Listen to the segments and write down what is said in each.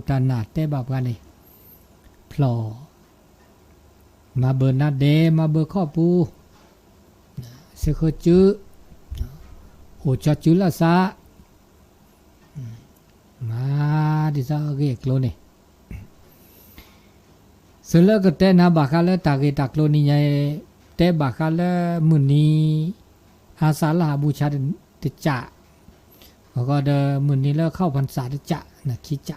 ตานาเตบับกันนี่พลอมาเบอร์นาเดมาเบอร์ข้อปูเสกจื้อโอจจื้อละซามาดิซาเกกโลนี่เสลก็เตนาบาคาเลตาเกตักโลนี่ไงเตบาคาเลมุนีอาสาลาบูชาติจะก็เดมุนีแล้วเข้าพรรษาติจะนะคิจะ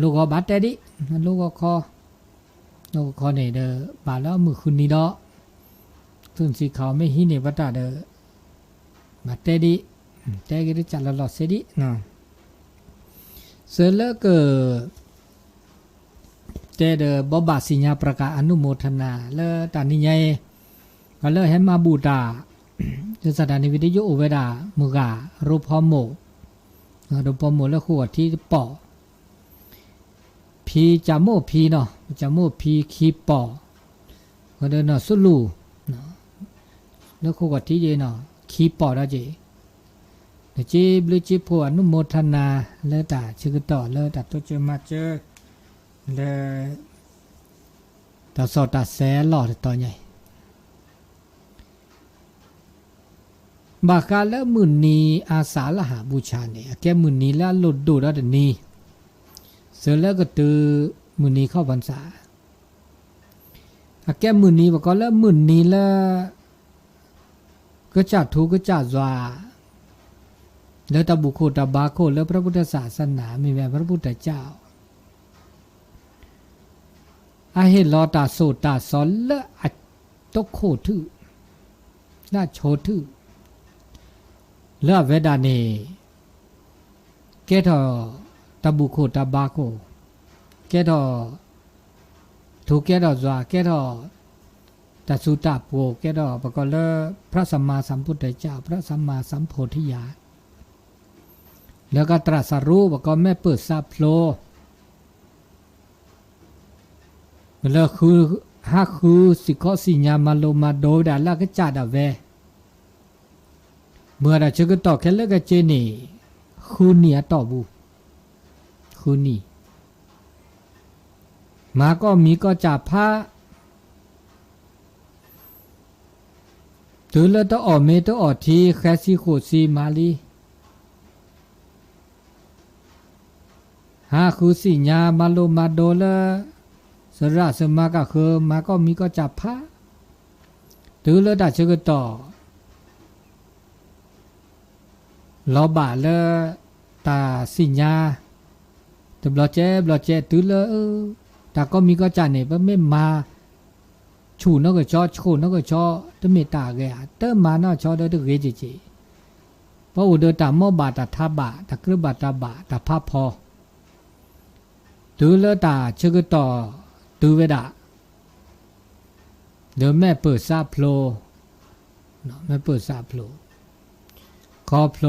ลูกก็บาดแต่ดิลูกก็คอเนี่ยเดบาแล้วมือคืนนี้ดอกส่วนสีขาวไม่หินเนี่ยวัดเดบาดแต่ดิแต่ก็ได้จัดละหลอดเสดินะเสร็จแล้วก็แต่เดบบาสิญญาประกาศอนุโมทนาแล้วตอนนี้ไงก็เลยให้มาบูตาจะสถานีวิทยุเวดามุการูปพอโมรูปพอโมแล้วขวดที่ปอพีจาโมพีเนาะจาโมพีคีปอก็เดินเนาะสุลูเนาะแล้วขวดที่เจเนาะคีปอได้เจเดี๋ยวจีบลูจีผัวอนุโมทนาแล้วแต่ชื่อต่อแล้วแต่ตัวเจอมาเจอแล้วแต่สอดแต่แสหลอดต่อใหญ่บาคาแล้วมื่นนี้อาสาละหาบูชาเนี่ยแกมื่นนี้แล้วหลุดดูแล้วเดี๋ยวนี้เสร็จแล้วก็ตือมื่นนี้เข้าพรรษาแกมื่นนี้บอกก็แล้วมื่นนี้แล้วก็จัดทุกก็จัดวาแล้วตบุโคตบาโคแล้วพระพุทธศาสนามีแม่พระพุทธเจ้าอาเฮลอตาโสตาสอนละอัตตโคทือน่าโชทือเลือเวดานีเกทอตบุโคตบาโคเกทอถูกเกทอจวาเกทอตัสุตาโปเกทอปะกอเลพระสัมมาสัมพุทธเจ้าพระสัมมาสัมโพธิญาณแล้วก็ตรัสรู้ปะกอแม่เปิดซาโพลแล้วคือฮักคือสิข้อสิญามาโลมาโดดาแล้วก็จัดาเวเมื่อเราจะก็ต่อแค่เลิกกับเจนี่คืนนี้ต่อบูคืนนี้มาก็มีก็จับผ้าตื่นแล้วต้องออกเมต้องออกทีแค่ซีโคซีมาลีฮาคือสิญามาโลมาโดละสระสมาก็คือมาก็มีก็จับผ้าตื่นแล้วได้จะก็ต่อเราบาเลตาสิญญาแต่บลอเจตื้อเลแต่ก็มีก็จานเนี่ยไม่มาชูนก็ชอชูนก็ชอแต่ไม่ตาแกแต่มาเนาะชอได้ตัวเกจิจิเพราะอุดตามอบาตาทาบาตะกรึบาตาบาตาพาพอตื้อเลตาเชกต่อตื้อเวดาเดี๋ยวแม่เปิดซาโพลเนาะแม่เปิดซาโพลคอโพล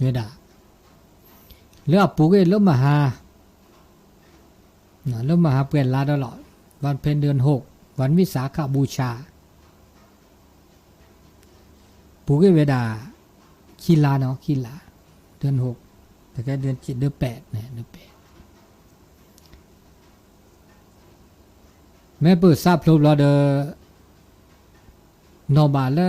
เวดาเลือกปูเกลมหาลมหาเปลี่ยนลาตลอดวันเพ็ญเดือน6วันวิสาขบูชาปูเกเวดาขีลาเนาะขีลาเดือน6แต่แค่เดือน7เดือน8เนี่ยเดือน8แม่เปิดซาโพลรอเดอนอบาเล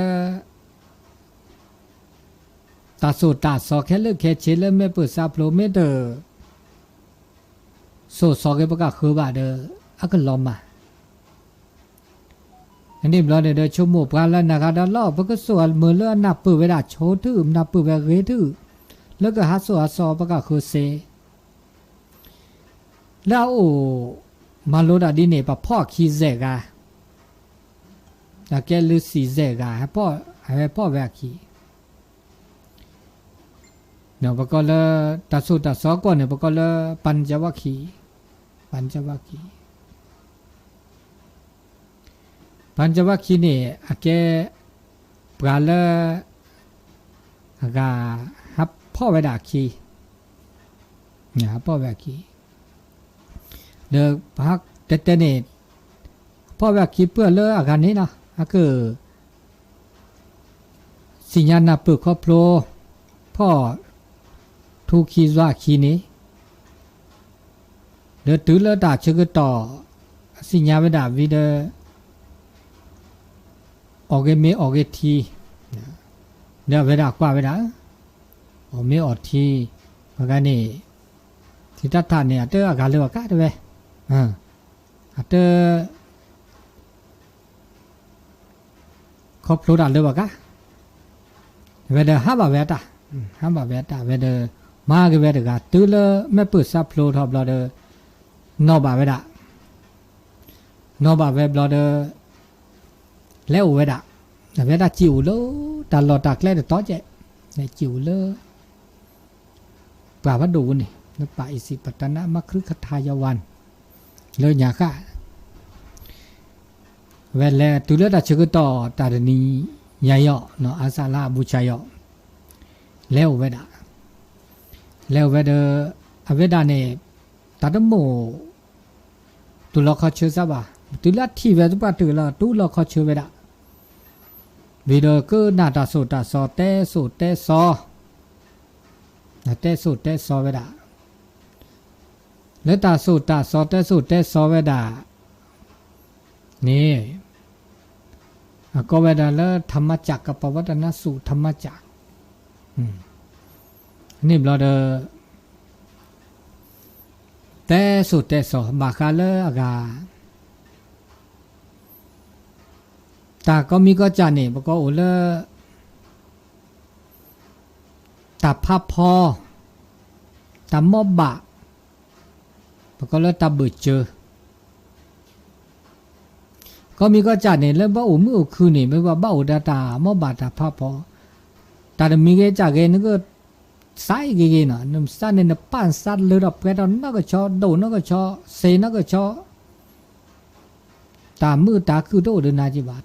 ตาโซตาสอแค่เลิกแค่เชลไม่เปิดซาโพลเมเดอโซสอแค่ประกาศคือบาเดออักลอมาอันนี้เราเดอชั่วโมงกันแล้วนะครับแล้วรอบประกาศส่วนเมื่อเลื่อนนับปืนเวลาโชว์ถือนับปืนเวลาเกถือแล้วก็ฮัสโซฮัสซอประกาศคือเซแล้วโอ้มาโลดาดิเนปะพ่อคีเซกาแล้วแกลือสีเซกาให้พ่อแวกคีเนาะปก็เลยตัดสุดตัดสอก่อนเนี่ยปก็เลยปัญจวัคคีย์ปัญจวัคคีย์เนี่ยแกปราเลกาฮับพ่อเวดาคีเนี่ยพ่อเวดาคีเด้อพักเตเนตพ่อเวดาคีเพื่อเลอาการนี้นะคือสิญญาณเปิดครอบครัวพ่อ ทุขีซวาขีนี้เดือตื้อแล้วตาเชื่อต่อสิญญาเวดาวิเดออกเกเมออกเกทีเดี๋ยวเวดากว่าเวดาออกเมออกทีเพราะงั้นนี่ที่ตัดทานเนี่ยเตออากาศเลยว่ากะด้วยเตอครบรู้ดันเลยว่ากะเวดาห้าบาเวดาห้าบาเวดาเวดามาเกเวดากะตื้อเลยไม่เปิดซับโฟล์ทอบเราเดอนอบาเวดานอบาเวบลอเดแล้วเวดาเวดาจิ๋วเลยตลอดตากแลต่อเจในจิ๋วเลยป่าวัดดูนี่นป่าอิสิปตนะมัคคฤคทายวันเลยหยาค่ะเวลาตุลดาชกต่อตาดนียายอเนาะอาสาลาบูชายอแล้วเวดาอเวดาเนี่ยตาดโมตุลขเชื่อซะบ่าตุลที่เวตุปะตุลตุลขเชื่อเวดาวิดก็นาตาโสตาโสเตโสเตโสนาเตโสเตโสเวดาแล้วตาโสตาโสเตโสเตโสเวดานี่ก็เวดาแล้วธรรมจักรกับปวัตนสูธรรมจักรนี่เราเดแต่สุดแต่สอบาคาเลอากาตาก็มีก็จานี่บอกว่าโอเลตาพับพอตามอบะบอกก็เลตาเบิดเจอก็มีก็จานี่แล้วว่าโอมือคืนนี่ไม่ว่าบ้าโอดาตามอบะตาพับพอตาดมีเกจากเกนึกก็ใส่เกน่ะนุ่มสั่นเนี่ยปั้นสั่นเลยรับแกตอนนักก็ชอโดนักก็ชอเซนักก็ชอตามือตาคือโดเดินนาจิบา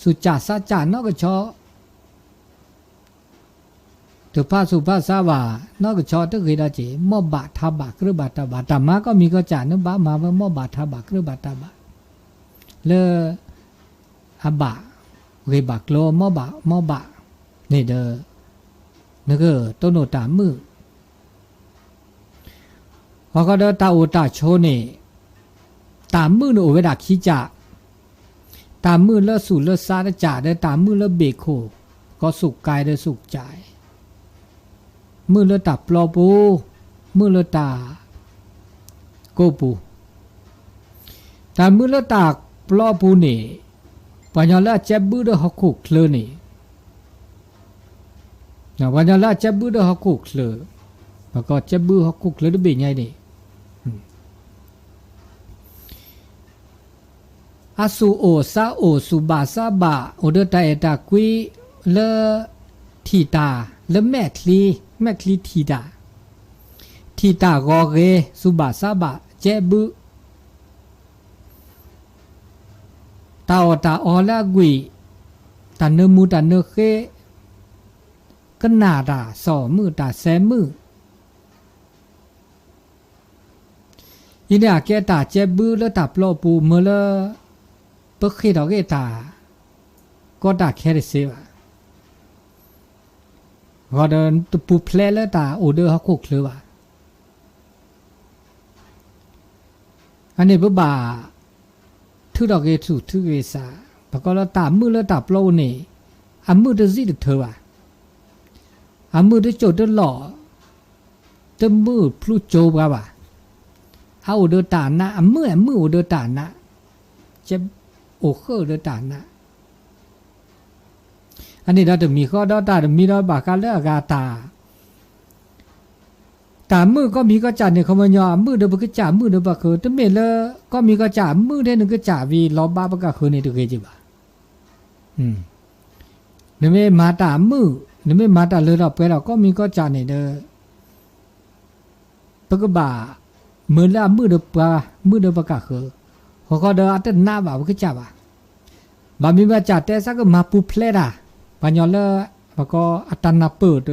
สุจาสัจจานกชอตุภาสุภาษาวานกชอตึกหิดาเจมอบะทาบะครือบาตาบะตามาก็มีก็จานบะมามอบะทาบะครือบาตาบะเลอบะเรบักโลมอบะนี่เด้อนึกต้นโนตามือพอก็เด้อตาโอตาโชนี่ตามมือโนเวดาขี้จ่าตามมือเลิศสู่เลิศซาได้จ่าได้ตามมือเลิศเบโคก็สุขกายได้สุขใจมือเลิศตาปลอปูมือเลิศตาโกปูตามมือเลิศตาปลอปูนี่ปัญญาละเจ็บบื้อเด้อฮักคุกเคลนี่นะปัญญาละเจ็บบื้อเด้อฮักคุกเคลแล้วก็เจ็บบื้อฮักคุกเคลได้เป็นไงนี่อาสูโอซาโอสุบาซาบะโอเดตาเอตากุยเลทีตาเลแม่คลีทีตากอเรสุบาซาบะเจบุตาอตาออลากุยตาเนมูตาเนเคกนาดาสอมือตาแซมืออินเดียแกตาเจบุเลตาปลอปูเมเลปกขีดอกเกตาก็ตาแค่ได้เสียก็เดินตุปูเพลแล้วตาโอเดอร์เขาคุกเลยว่ะอันนี้ปุ๊บบ่าทุดอกเกตุทุเกษาปก็แล้วตามือแล้วตาเปล่าเนี่ยอันมือจะซีดเธอว่ะอันมือจะโจดจะหล่อจะมือพลุโจบว่ะเอาเดอตานะอันมือโอเดอตานะจะโอเคเดอตานะอันนี้เราจะมีข้อดอตาจะมีดอบากาเลอกาตามือก็มีก็จ่าเนี่ยเขามาย่อมือเดบก็จ่ามือเดบก็ตั้งเมลก็มีก็จ่ามือเดนึงก็จ่าวีล้อบาบก็คือในตัวเกจิบะเนี่ยไม่มาตามือเนี่ยไม่มาตาเลยเราไปเราก็มีก็จ่าเนี่ยเดปกบ่ามือละมือเดบะมือเดบก็คือเขาก็เดออัตนาบ่าวก็จ่าบ่าบามีมาจ่าแต่สักก็มาปูเพลดาปัญญาเลแล้วก็อัตนาเปิด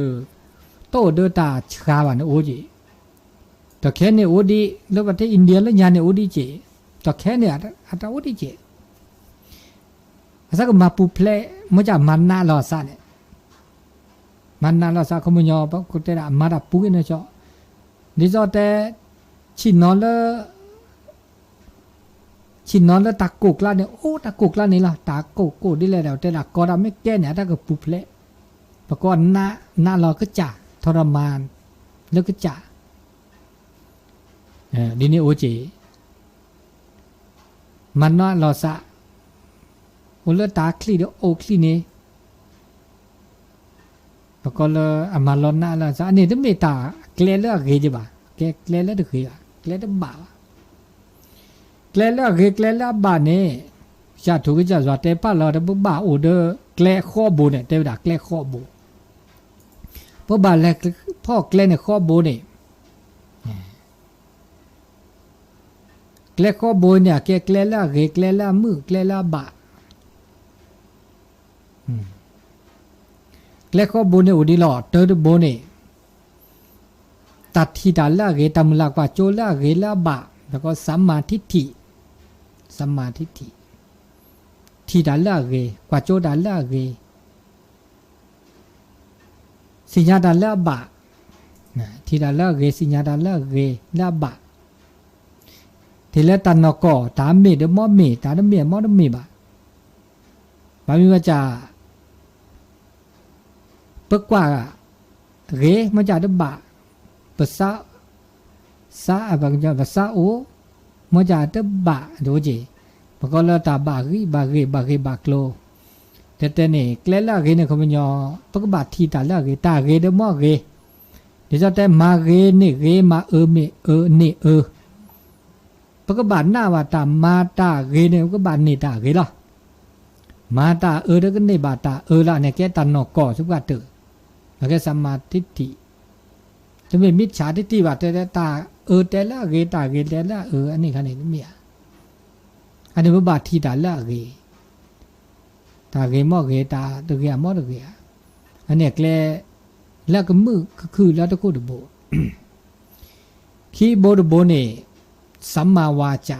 โตเดอตาชาวันโอจีแต่แค่เนี่ยโอดีแล้วประเทศอินเดียแล้วยาเนี่ยโอดีเจแต่แค่เนี่ยอัตโอดีเจสักก็มาปูเพลมาจากมันนาลอซาเนี่ย มันนาละสาขมยอปะกุเตระมาดาปุกินเจาะดิจอแต่ชินนอลตะกุกละเนี่ยโอ้ตะกุกละนี่ล่ะตะกุกดิเลยแล้วแต่ละกอดาไม่แก้เนี่ยถ้าก็ปุเพลปะกอนหน้าเราก็จ่าทรมานแล้วก็จ่าดินี่โอเจมันน่ะเราสะโอเลตาคลีเดโอคลีนี่ปะกอลอามาลอนน่ะละสะอันนี้ตเมตาเกลเลเกจิบะเกลเลตะคือเกลตบะเกลเลเกลเลบะเนี่ยจะถูกจะสวดเตปะเราตะบะโอเดเกลข้อโบเนี่ยเตดาเกลข้อโบเพราะบะแลพ่อเกลเนี่ยข้อโบเนี่ยเกลข้อโบเนี่ยเกลเลเกลเลมือเกลเลบะเกลข้อโบเนี่ยอุดิลอเตอโบเนี่ยตัดที่ดาละเกตามลากว่าโจละเกละบะแล้วก็สัมมาทิฏฐิที่ดาละเกกว่าโจดาละเกสิญญาดาละบะที่ดาละเกสิญญาดาละเกละบะทีละตันนกอตามเมดมอเมตาดเมมอดเมบะบามีว่าจะปกว่าเกมาจากดบะภาษาซาบางอย่างภาษาโอมาจากดบะดูจีปกติตาบากีบาโกลแต่เนี่ยเกลละเกเนี่ยเขาไม่ยอปกบาทีตาละเกตาเกเดมอเกเดี๋ยวจะแต่มาเกเนี่ยเกมาเมเนี่ยปกบาหน้าว่าตามาตาเกเนี่ยปกบาเนี่ยตาเกล่ะมาตาเด็กเนี่ยบาตาละเนี่ยแกตันนอกก่อสุกาเตอแล้วแกสัมมาทิฏฐิจะไม่มิจฉาทิฏฐิว่าแต่ตาแต่ละเกตาเกแต่ละอันนี้คันนี้ไม่มีอันนี้ว่าบาทีตาละเกตาเกมอเกตาตะเกียมอตะเกียอันนี้แกแล้วก็มือคือแล้วตะโกดโบคีโบดโบนี่สัมมาวาจา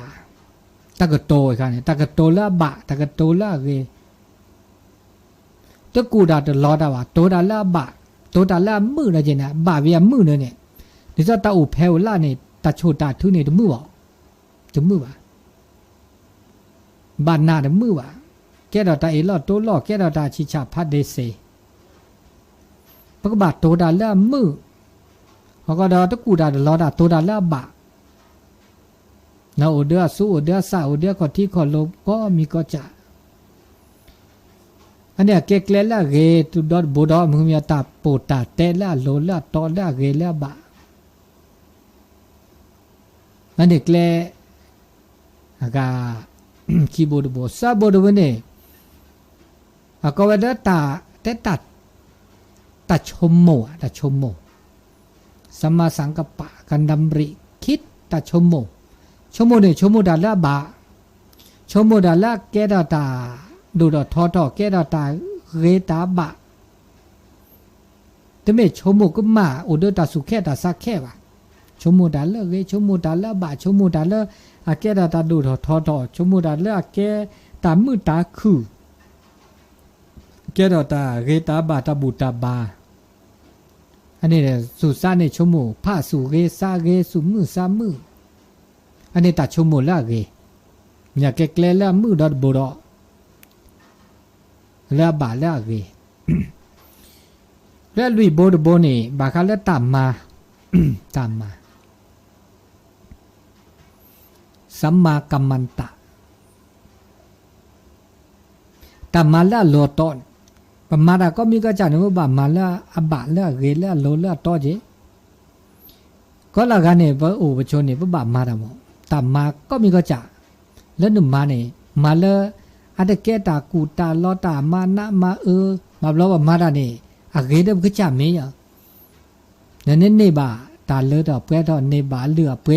ตะกะโตคันนี้ตะกะโตละบะตะกะโตละเกตะกูดาตะลอดาว่าโตดาละบะโตดาละมือนะเจนะบะเวียมือเนี่ยดิซะตาอุเพวละนี่ตะโชตาทุนี่ตะมือบ่ตะมือบ่บานนาตะมือบ่แกดาตาเอลอโตลอแกดาตาชิชาพัดเดเซปกบาโตดาละมือฮอกดาตะกูดาลอดาโตดาละบะนาโอเดอสู้โอเดอซาโอเดอก็ที่ขอลบก็มีก็จะอันเนี้ยเกลละเกตุดอดบูดอมึงมีตาโปตาเตละโลละตอละเกละบะอันเด็กแลอากาคีย์บอร์ดโบซาบอร์ดวันนี้อากาเวดตาเตตัดชมโมสัมมาสังกัปปะกันดำริคิดตัดชมโมเนี่ยชมโมดาละบะชมโมดาละแกดาตาดูดอทอแกดาตาเรตาบะแต่ไม่ชมโมก็มาอุดตาสุแค่ตาสักแค่วะชมโมดาละเรชมโมดาละบะชมโมดาละอาแกดาตาดูดอทอชมโมดาละแกตามือตาคือแกดาตาเรตาบะตาบูตาบาอันนี้เนี่ยสุสานในชมโมผ้าสุเรซาเรสุมือซามืออันนี้ตัดชมโมละเรเนี่ยแกเกลละมือดอดบูดอละบาละเรแล้วลุยโบดโบนี่บาคาละตามมาสัมมากัมมันตะตามมาละโลตอนปมาดาก็มีก็จะนึกว่ามาละอบาละเรละโลละตอเจก็ละกันเนี่ยว่าโอ้ปชนเนี่ยว่ามาดามตามมาก็มีก็จะแล้วหนุ่มมาเนี่ยมาละอันเกตากูตาลอตามานะมามาบล้อว่ามาดาเนี่ยอะเกดก็จะมีอ่ะเนี่ยเนี่ยบ่าตาเลือดเปรตเนี่ยบ่าเลือเปร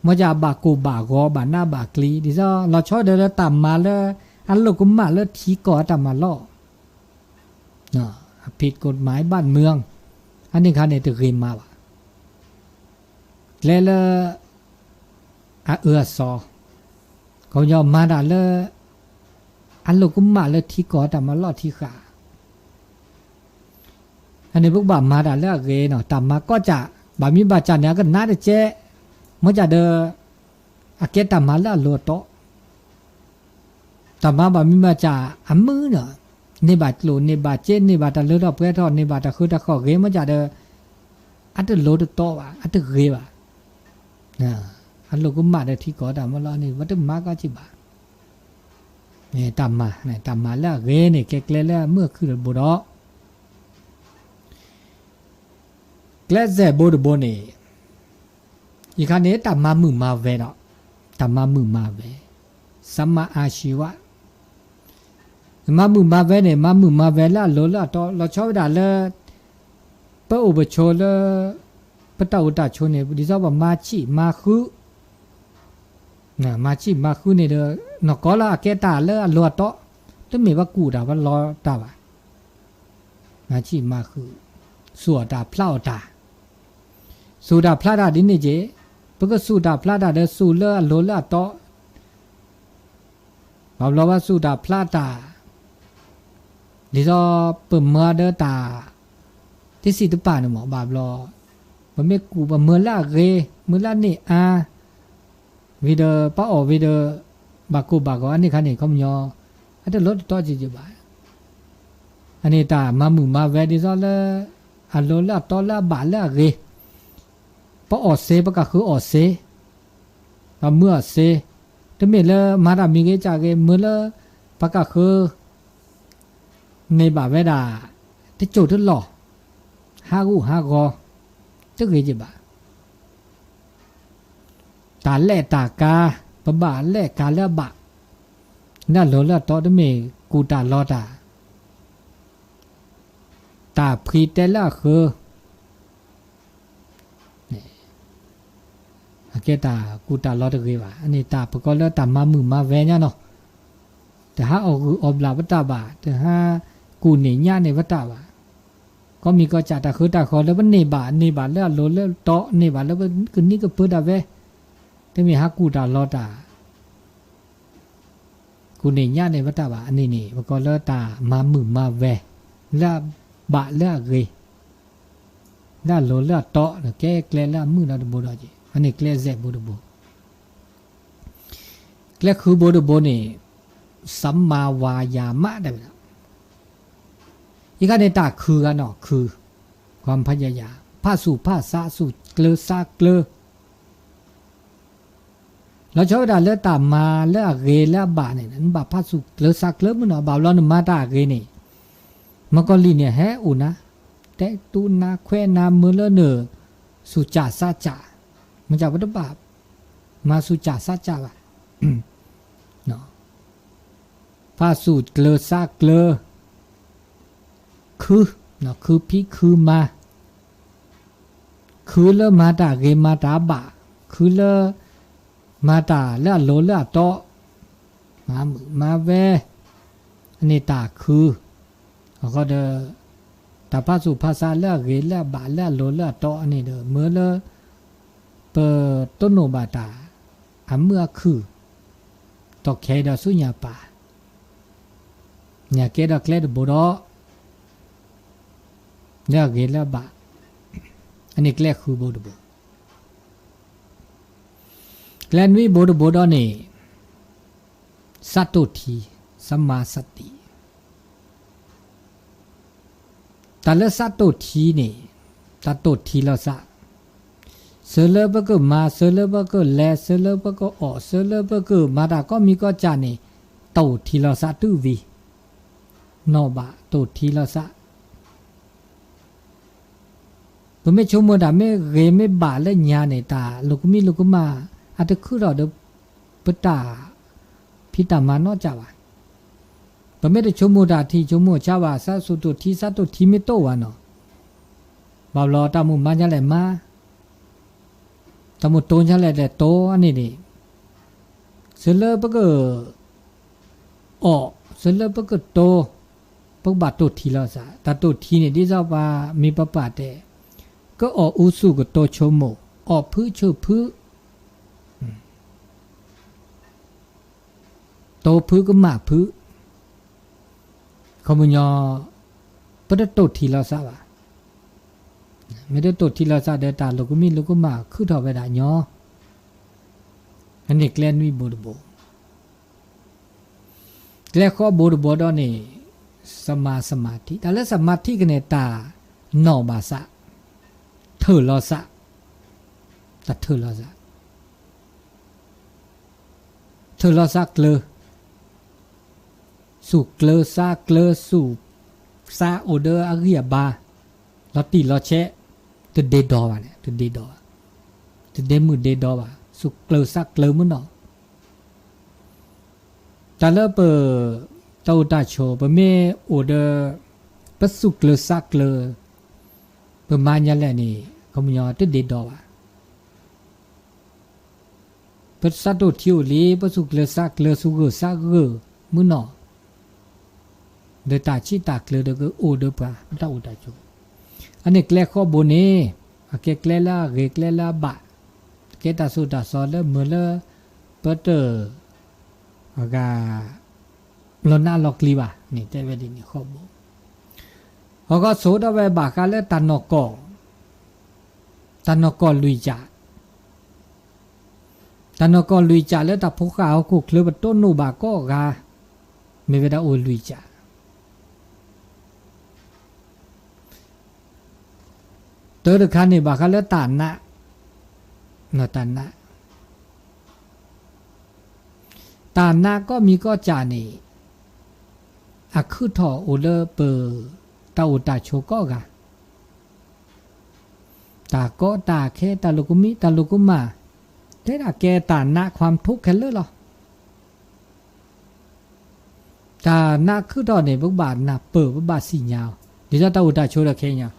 มจะบากูบากอบาหน้าบากลีดิซะเราชอบเดินตามมาแล้วอันลูกกุมมาแล้วทีก่อตามมาล่อเนาะผิดกฎหมายบ้านเมืองอันนี้คันเนี่ยตะเกียมมาว่ะแล้วซอเขายอมมาดาแล้วอันลูกกุมมาแล้วทีก่อตามมาล่อทีขา อันนี้พวกบามาดาเลือกเกเนาะตามมาก็จะบามีบาจานเนี่ยก็น่าจะเจมันจะเดออาเกตามมาละโลโตตามมาบามีบาจาอัมมือเนาะนี่บาโลนี่บาเจนี่บาตะเลือกเพื่อทอดนี่บาตะคือตะขอเกมันจะเดออัตโลโตว่ะอัตเกว่ะนะอันโลก็มาได้ที่ก่อตามมาล้อนี่วัดมาก็จิบาเนี่ยตามมาเนี่ยตามมาละเกนี่แกเกลละเมื่อคือบุรอแกลเซบูดบนี่อีกครั้งนี้ตามมามือมาเวเนาะตามมามือมาเวสัมมาอาชีวะมามือมาเวเนี่ยมามือมาเวละโลละต่อเราชอบด่าเลยเป้าอุปโชเลยปะตาอุตาโชเนี่ยดิซาว่ามาชิมาคุนะมาชิมาคุเนี่ยเด้อนกอละแกตาเลยโลต่อต้องมีว่ากูด่าว่ารอตาว่ามาชิมาคุสัวตาพลาวตาสุดาพลาดาดินนี่เจปก็สุดาพลาดาเดสุเลโลละต่อบาบลว่าสุดาพลาดาดิซอเปิ่มเมื่อเดตาที่สิตปานหมอบาบลบ่แม่กูบ่เมื่อละเกเมื่อละนี่อาวิเดป้าอวิเดบากูบากอันนี้คันนี่เขามยออันเดรถต่อจิบาอันนี้ตามามือมาเวดิซอเลอะโลละต่อละบาละเกปะออเซปะก็คือออเซปะเมื่อเซตะเมเลมาดามีเกจาเกเมื่อเลปะก็คือในบาเวดาที่โจทย์หล่อฮากูฮากอจะเกจิบะตาแลตากาปะบาแลกาละบะนั่นโลละตอตะเมกูตาลอตาตาพรีเตละคือเกตากูตาลอดเกว่าอันนี้ตาปก็แล้วตามามือมาแวเนี่ยเนาะแต่ถ้าออกคือออบลาวัตตาบาแต่ถ้ากูหนีญาในวัตตาบาก็มีก็จัดตาคือตาขอแล้วมันนี่บาแล้วโลแล้วโตนี่บาแล้วคือนี่ก็เปิดดาเวแต่มีหากูตาลอดตากูหนีญาในวัตตาบาอันนี้นี่ปก็แล้วตามามือมาแวแล้วบาแล้วเกแล้วโลแล้วโตแกแกแล้วมือแล้วบ่ดอจิอันนี้แกลเซบูดโบแกลคือบูดโบนี่สัมมาวายามะได้ไหมอีกอันนี้ตาคือกันเนาะคือความพยายามผ้าสู่ผ้าซาสู่เกลือซาเกลือเราชอบด่าเลือตามมาเลือเกลือบ่าเนี่ยนั่นบ่าผ้าสู่เกลือซาเกลือมันเนาะบ่าวเราหนุ่มมาตาเกนี่มันก็ลีเนี่ยแฮอุนะแต่ตูนาแควนามือเลเนอสุจ่าซาจ่ามันจะวัตบาปมาสุจ่าซาจ่าวะเนาะพาสูตรเกลือซาเกลือคือเนาะคือพี่คือมาคือเลมาตาเกมาตาบะคือเลมาตาเลโลเลโตมามือมาเวอันนี้ตาคือเขาก็เดตาพาสูภาษาเลเกเลบะเลโลเลโตอันนี้เดเมื่อเลเปิดต้นโนบาตาอันเมื่อคือตอกแคดสุญญาปาเนี่ยเกดเคลดบุรอเนี่ยเกลบะอันนี้แกลคือบุรบุแกลนวิบุรบุรนี่สัตตุทีสัมมาสติแต่ละสัตตุทีนี่สัตตุทีละสัเสลบก็มาเสลบก็แลเสลบก็ออเสลบก็มาดาก็มีก็จานี่โตทีละสัตตุวีนอบะโตทีละสัตัวไม่ชมดาไม่เรไม่บาและญาในตาลูกมีลูกมาอาจจะคือเราเดปตาพิตามานอจาวะตัวไม่ได้ชมดาที่ชมชาวาซาสุตุทีสัตุทีไม่โตวะเนาะบ่าวรอตามุมาจะแหลมาตามุโตจะแหลโตอันนี้ดิเสลบก็ออเสลบก็โตปกบาตุทีละสะตาตุทีเนี่ยที่เจ้าว่ามีปะปะแต่ก็ออกอุสุก็โตชโมออกพื้ชื่อพื้โตพื้ก็มาพื้ขมุญญาปะตุทีละสะวะ ไม่ได้ตดที่เราซาเดตาโลกุมิโลกุมาคือถอไปได้ยออันนี้แกลนวิบูดโบแกลข้อบูดโบดอนี่สมาธิแต่แล้วสมาธิกันในตาหนอบาสะเธอลอสะแต่เธอลอสะเธอลอสะเกลอสู่เกลอซาเกลอสู่ซาโอเดอร์อาเรียบาลอตีลอเชตัวเดดอวะเนี่ยตัวเดดอตัวเดมือเดดอวะสุเกลอซาเกลอมันเนาะแต่แล้วเปิดเต้าตาโชเปิดเมโอเดอร์ปัสสุเกลอซาเกลอเปิดมาเนี่ยแหละนี่ก็มันยอตัวเดดอวะปัสสัตว์ทิวลีปัสสุเกลอซาเกลอสุเกลอซาเกลอมันเนาะเดตาชิตาเกลอเดก็โอเดอร์ปะมันตาโอตาโชอันนี้แกลข้อบุญนี่แกลละเกแกลละบะแกตาสุตาสอนแล้วเมื่อละเปิดเตอร์อากาลอนาลอกลีบะนี่แต่เวดินี่ข้อบุญเขาก็โสดเอาไว้บากาแล้วตันนกอลุยจ่าตันนกอลุยจ่าแล้วตาพวกเขาคุกเลยบต้นนูบาก็กาไม่เวดาโอลุยจ่าเตอร์คันนี่บากาแล้วตานนะนตานนะก็มีก็จานี่อะคือทอโอเลเปอตาอุตาโชก็กะตาก็ตาแค่ตาลุกุมิตาลุกุมาได้ละแกตานะความทุกข์แค่เลยหรอตานะคือทอเนี่ยบุบาทนะเปิดบุบาทสียาวเดี๋ยวตาอุตาโชละแค่เนี่ย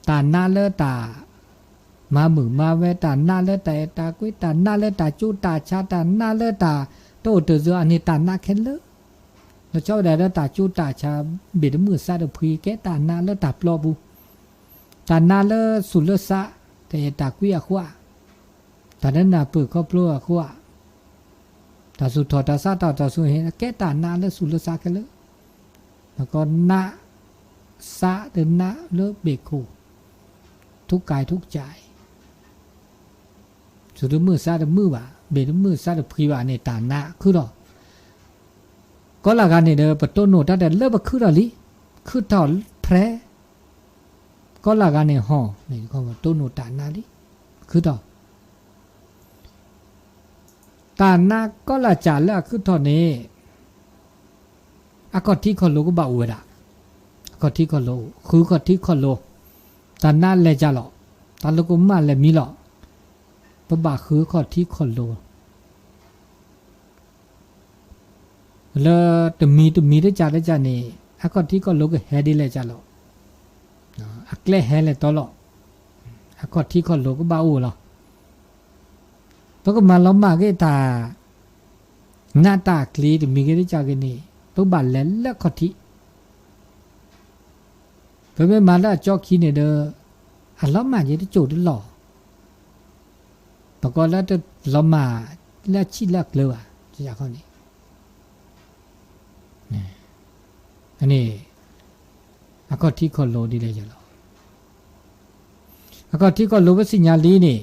ตาหน้าเลตามามือมาเวตาหน้าเลตากุ้ยตาหน้าเลตาจูตาชาตาหน้าเลตาโตเตออันนี้ตาหน้าแค่เลยเราชอบได้เลตาจูตาชาเบ็ดมือซาดพีแกตาหน้าเลตาปลอบูตาหน้าเลสุลสะแต่ตากุ้ยขวาตานั้นน่ะเปิดครอบครัวขวาตาสุทอตาซาตาสุเห็นแกตาหน้าเลสุลสะแค่เลยแล้วก็นะสะเดินนะเลเบกูทุกกายทุกใจสุดมือซาดมือว่าเบ็ดมือซาดพรีว่าในตาหน้าคือหรอก็ละกันเนี่ยเด้อปต้นโนตั้งแต่เลิกคือหรอลิคือถอนแพร่ก็ละกันเนี่ยห่อนี่ก็ว่าต้นโนตาหน้าลิคือต่อตาหน้าก็ละจานแล้วคือถอนนี้อากอที่คนโลก็บ่าวดะก็ที่คนโลคือก็ที่คนโลตาหน้าเลยจ้าหรอตาโลก็มาเลยมีหรอปะบ่าคือก็ที่คนโลแล้วตัวมีได้จ่านี่อากอที่คนโลก็แฮดีเลยจ้าหรออักเล่แฮเลยตลอดอากอที่คนโลก็บ่าวหรอปะก็มาล้อมมาก็ตาหน้าตากลีตัวมีก็ได้จ่ากันนี่ปะบ่าแล้วก็ที่เพื่อนมาแล้วจอกขี้เนี่ยเด้ออันล้อมมาจะได้โจทย์หล่อปกติแล้วจะล้อมมาแล้วชี้ลักเลยว่ะจากข้อนี้อันนี้อากาศที่คนโลดีเลยจ้ะหรออากาศที่คนโลว่าสัญญาลีนี่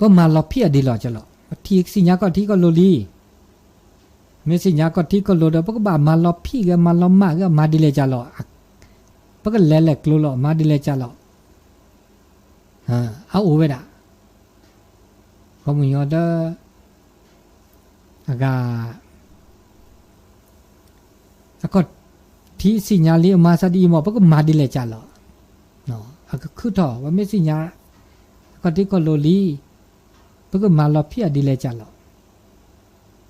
ก็มาเราเพี้ยดีหรอจ้ะหรอที่สัญญาก็ที่คนโลลีไม่สัญญาก็ที่คนโลเด้อปกบ่ามาเราพี่ก็มาเรามาก็มาดีเลยจ้ะหรอปกแหลกๆโลหรอมาดีเลยจ้ะหรอเอาโอเวดะก็มึงยอดอากาก็ที่สัญญาลีมาซะดีหมอปกมาดีเลยจ้ะหรอเนาะก็คือถอว่าไม่สัญญาก็ที่คนโลลีปกมาเราพี่ดีเลยจ้ะหรอ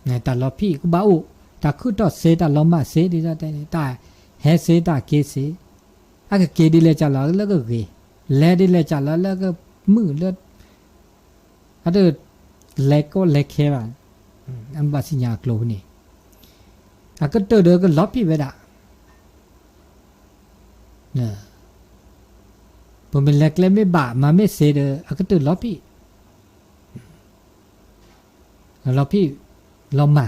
เนี่ยแต่เราพี่ก็บ้าแต่คือต่อเสแต่เรามาเสดีแล้วแต่แฮเสแต่เกเสอ่ะก็เกดีเลยจ้ะแล้วก็เกแลดีเลยจ้ะแล้วก็มือเลือดอ่ะเด้อแลก็แลแค่ว่าอันบาสิญญาโกลนี่อ่ะก็เตอเด้อก็ลบพี่เวดะเนี่ยผมเป็นแลกไม่บามาไม่เสเด้ออ่ะก็เตอลบพี่ลบพี่ลอมมา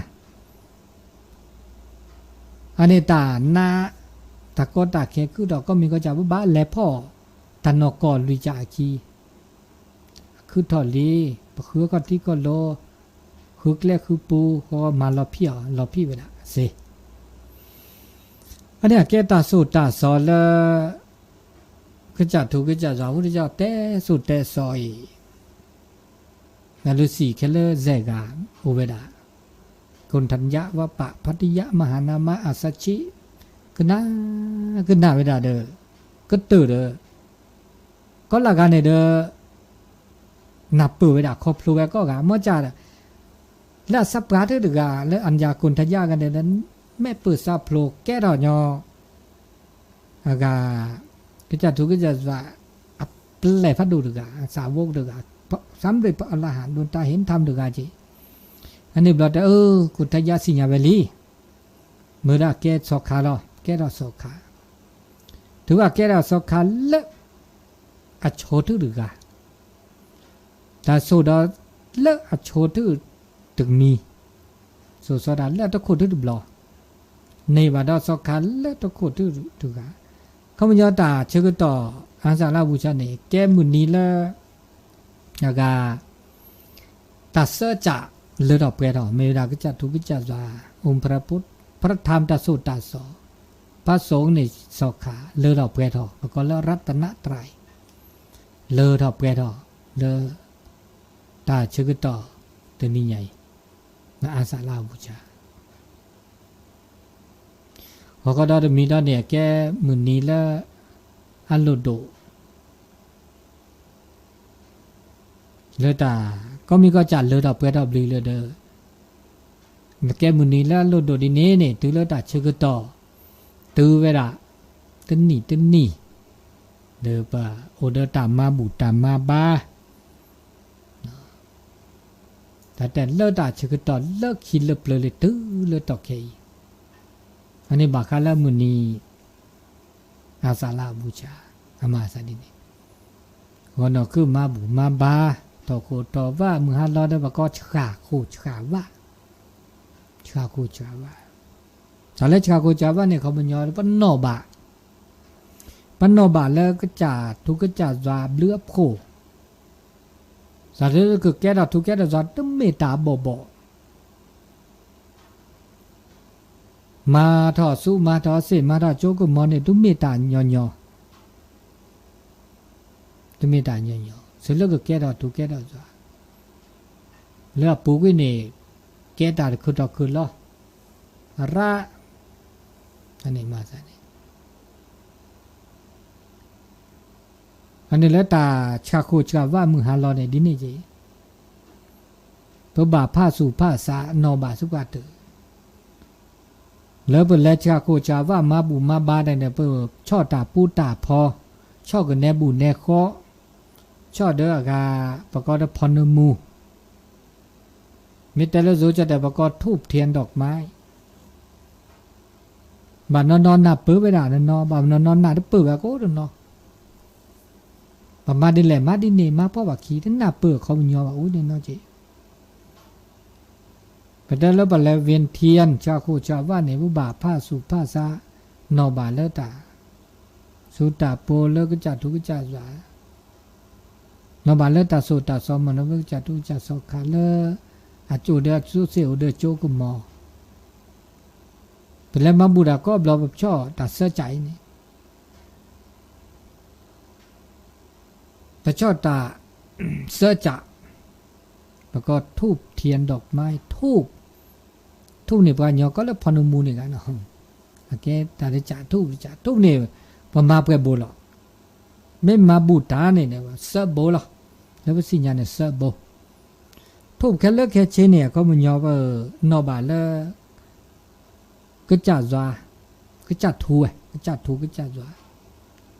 อันนี้ตาหน้าต ตะกอตะแค่คือดอกก็มีก็จะบ้าและพ่อตันนอกอลุยจาคีคือถอดลีคือก็ที่ก็โลคือแกล้คือปูก็มาลอพี่อ่ะลอพี่ไปละเซอันนี้แกตาสูตาสอนละก็จะถูกก็จะสอนพุทธเจ้าแต่สูตรแต่ซอยนั่นฤาษีแค่เลเซกาโอเวดาคนทัญญะวะปะพัทยะมหานามะอัสสชิก็น่าเวดาเด้อก็ตื่นเด้อก็ละกันเนี่ยเด้อนับปือเวดาครบพลูเวก็กะมั่วจ่าแล้วสับปะเด้อกะแล้วอัญญาคนทัญญะกันเด้อนั้นแม่ปือสับพลูแก่ดอกยออากาก็จะถูกก็จะว่าอัปเลฟัดดูดกะสาวกดกะสำเร็จพระอรหันต์ดวงตาเห็นธรรมดกะจิอันนี้บอกแต่กุทยาสิญญาเวลีเมื่อได้แก่สอกขาแล้วแก่เราสอกขาถือว่าแก่เราสอกขาเลิกอัจโชตุดกะแต่โซดาเลิกอัจโชตุตึกมีโซดาเลิกตะโคตุดบลอในบาดาสอกขาเลิกตะโคตุดกะเขาไม่ยอมตาเชื่อต่ออาสาลาบูชาเนี่ยแก่มุนีละแล้วก็ตัดเสื้อจ่าเลือดออกไปหรอเมื่อไรก็จะทุกข์จะว่าองค์พระพุทธพระธรรมตาสุตตาสอพระสงฆ์ในสอกขาเลือดออกไปหรอแล้วก็เลือดรัตนตรัยเลือดออกไปหรอเลือดตาเชื่อต่อตัวนี้ใหญ่ในอาสาลาบูชาเขาก็ได้มีด้านเนี่ยแกมือนี้แล้วอันโลโดเลือดตาก็มีก็จัดเลือดออกไปดอกบลีเลือดเด้อแกมือนี้แล้วโลดโดดิเน่เนี่ยตื้อเลือดตาเชื่อต่อตื้อเวลาตื้อนี่เด้อป่ะโอเดอตามมาบูตามมาบ้าแต่เลือดตาเชื่อต่อเลิกคิดเลิกเลยตื้อเลือดต่อแค่อันนี้บักคาละมือนี้อาสาลาบูชาอามาสาดินี่วันนั้นคือมาบูมาบ้าต่อโคต่อว่ามือฮัลโหลได้บอกก็ฉาคูฉาว่าตอนแรกฉาคูฉาว่าเนี่ยเขาบรรยายว่าโนบะแล้วก็จะทุกก็จะว่าเลือบโคสาเหตุคือแก่เราทุกแก่เราจะต้องเมตตาบ่มาทอสู้มาทอเสมาทอโจกุมอเนี่ยต้องเมตตาญอต้องเมตตาญอสุดแล้วก็แก่เราทุกแก่เราจะแล้วปู่กินเนี่ยแก่ตาคือต่อคือล้อระอันนี้มาซะนี่อันนี้แล้วตาชาโคชาว่ามึงหาล้อเนี่ยดินี่จีตัวบาผ้าสู่ผ้าสานอบาสุกาเตแล้วเป็นแล้วชาโคชาว่ามาบูมาบาได้เนี่ยเปิดช่อตาปูตาพอช่อกันแนบูแนคอช่อเด้อกาประกอบพรนมูมิแต่ละโซจะแต่ประกอบทูบเทียนดอกไม้บานนอนหน้าปื้อไปด่านั่นนอบานนอนหน้าได้ปื้อแบบโอ้เนาะมาดิแหละมาดิเนมาเพราะว่าขี้ทั้งหน้าปื้อเขาเป็นยอว่าโอ้เนี่ยเนาะจีไปได้แล้วบัดแล้วเวียนเทียนชาโคชาว่าเนี่ยผู้บาผ้าสุผ้าซานอบาแล้วตาสุตาโปแล้วก็จัดทุกจัดสานอบาแล้วตาสุตาสอมันแล้วก็จัดทุกจัดสอขาเลอาจูเดสุเสียวเดโจกุมอเป็นแล้วมาบูดาก็บลอแบบช่อตัดเสื้อใจนี่แต่ช่อตาเสื้อจะแล้วก็ทูบเทียนดอกไม้ทูบเนี่ยปะญอก็แล้วพนมูนี่กันเนาะโอเคตาได้จะทูบเนี่ยพอมาเปโบล่ะไม่มาบูตาเนี่ยว่าเสื้อโบล่ะแล้วก็สิญญาเนี่ยเสื้อโบทูบแค่เลิกแค่เชเนี่ยก็มันยอว่านอบาแล้วก็จัดว่าก็จัดทูก็จัดว่า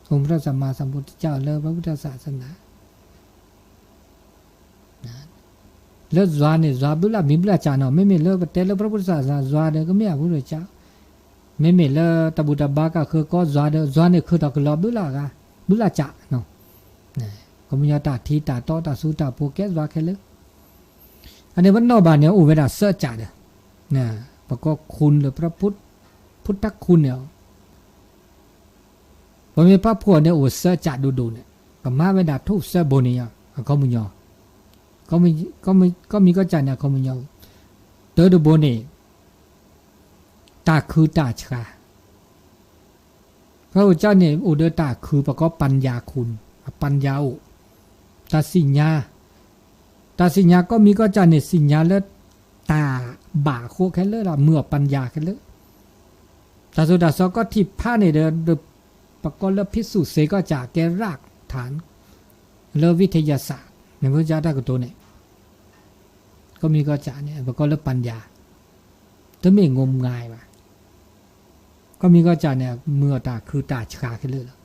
องค์พระสัมมาสัมพุทธเจ้าเลิกพระพุทธศาสนาแล้วจวนเนี่ยจวนบุลามีบุลาจานไม่เลิกแต่เลิกพระพุทธศาสนาจวนเด็กก็ไม่เอาบุลาจ้าไม่เลิกตบุตรบ้าก็คือก็จวนเนี่ยคือตะกลอบุลาจ้าเนาะก็มีตาทีตาโตตาสูตาโปแกจวนแค่เลิกอันนี้วันนอบานเนี่ยอุเวดาเสื้อจ่าเด้อเนี่ยประกอบคุณหรือพระพุทธคุณเนี่ย ผมมีพระพัวเนี่ยโอเสจัดดูเนี่ยก็มาเวลาทุกเสบนเนี่ยเขามุญยอก็มีก็จัดเนี่ยเขามุญยอเตอดูบนเนี่ยตาคือตาชาพระเจ้าเนี่ยอุเดตาคือประกอบปัญญาคุณปัญญาตาสิญญาก็มีก็จัดเนี่ยสิญญาแล้วตาบ่าโคแค่เลยล่ะเมื่อปัญญาแค่เลยตาสุดาสก็ทิพผ้าเนี่ยเดินประกอบแล้วพิสูจน์เสก็จากแกรากฐานเรื่องวิทยาศาสตร์ในพระเจ้าได้กับตัวเนี่ยก็มีก็จะเนี่ยประกอบแล้วปัญญาถ้าไม่งมงายว่ะก็มีก็จะเนี่ยเมื่อตาคือตาชาแค่เลยล่ะ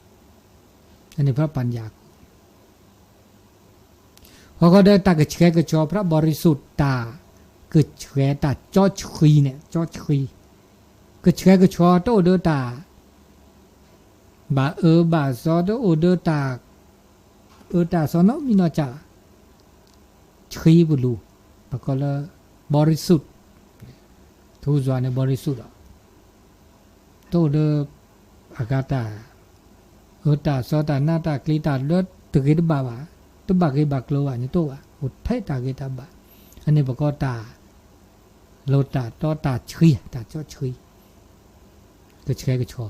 อันนี้พระปัญญาพอเขาได้ตากระเชกระชอพระบริสุทธิ์ตากระเชกตาจอชีเนี่ยจอชีกระเชกระชอโตเดตาบาบาซอโตโอเดตาตาสอนมีนอจ่าชีบุลูปะก็เลยบริสุทธิ์ทูจวนเนี่ยบริสุทธิ์โตเดอากาตาตาสอตาหน้าตากลีตาเลือดตึกดบาวะตบากบักโลวะนี่ตัวอุทัยตากตาบะอันนี้ประกอบตาโลตาต่อตาชีตาจอชีก็เชกก็ชอ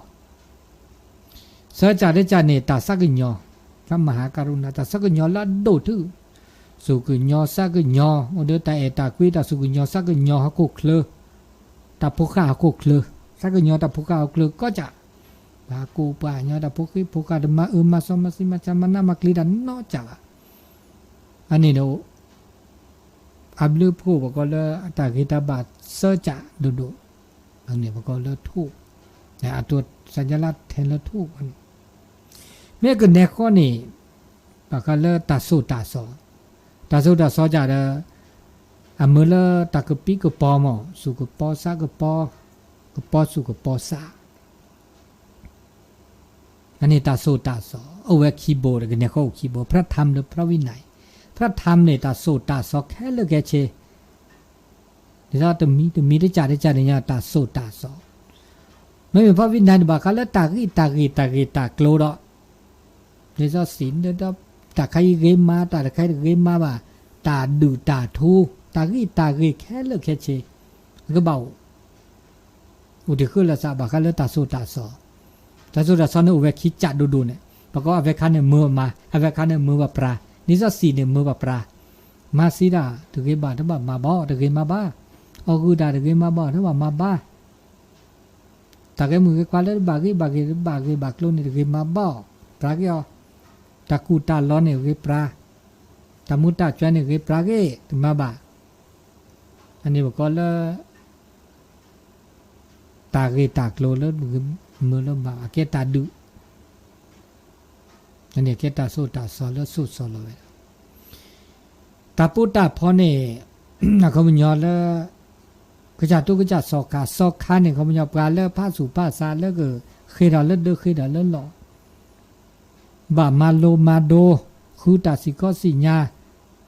เสจ่าได้จ่าเนี่ยตาสักญอพระมหาการุณาตาสักญอละโดทื่อสุกญอสักญอโอเดตาตากุยตาสุกญอสักญอฮักโคเคลตาพุกาฮักโคเคลสักญอตาพุกาฮักโคเคลก็จะบากูปะญอตาพุกาดมามาสมาสิมาจามานามักลีดันนอจ่าอันนี้เนาะอับลือผู้บอกก็เลยตากิตาบาทเสจ่าดูอันนี้บอกก็เลยทุกแต่ตัวสัญลักษณ์แทนแล้วทุกอันเมื่อเกิดในข้อนี้บอกก็เลยตาสู้ตาสอจ่าเด้อเมื่อเลยตากปีกปอมสุกปอซากปอสุกปอซาอันนี้ตาสู้ตาสอเอาไว้คีย์บอร์ดกันเนี่ยเขาคีย์บอร์ดพระธรรมหรือพระวินัยพระธรรมเนี่ยตาสู้ตาสอแค่เลือกแค่เชเดี๋ยวจะมีได้จ่าเนี่ยตาสู้ตาสอไม่มีพระวินัยบอกเขาแล้วตากลัวดอกเดี๋ยวจะศีลเดี๋ยวตาใครเกมมาตาใครเกมมาบ่าตาดูตาทูตาแค่เลือกแค่เชก็เบาอุทิศขึ้นละซาบอกเขาแล้วตาสู้ตาสอเนี่ยอุเวคิจัดดูเนี่ยบอกว่าเวคันเนี่ยมือมาเวคันเนี่ยมือแบบปลานี่จะสีเนี่ยมือแบบปลามาสีดาถึงเกบาถ้าแบบมาบ่ถึงเกมาบ้าเอาคือดาถึงเกมาบ่ถ้าแบบมาบ้าตาเกมือควาเลบากลุนี่ถึงเกมาบ่ปลาเกี่ยวตากูตาล้อเนี่ยเกปลาตามุตาจวนเนี่ยเกปลาเกถึงมาบ้าอันนี้บอกก็เลยตากโลแล้วมือแล้วมาเกตาดุอันนี้เกตาโซตาซอแล้วสุดซอเลยตาปูตาพอเนี่ยเขามันยอแล้วก็จะตุกจะสอกขาเนี่ยเขามันยอปลาแล้วผ้าสู่ผ้าซาแล้วก็เคยดาเลิศเด้อเคยดาเลิศหล่อบามาโลมาโดคือตาสิก็สิญา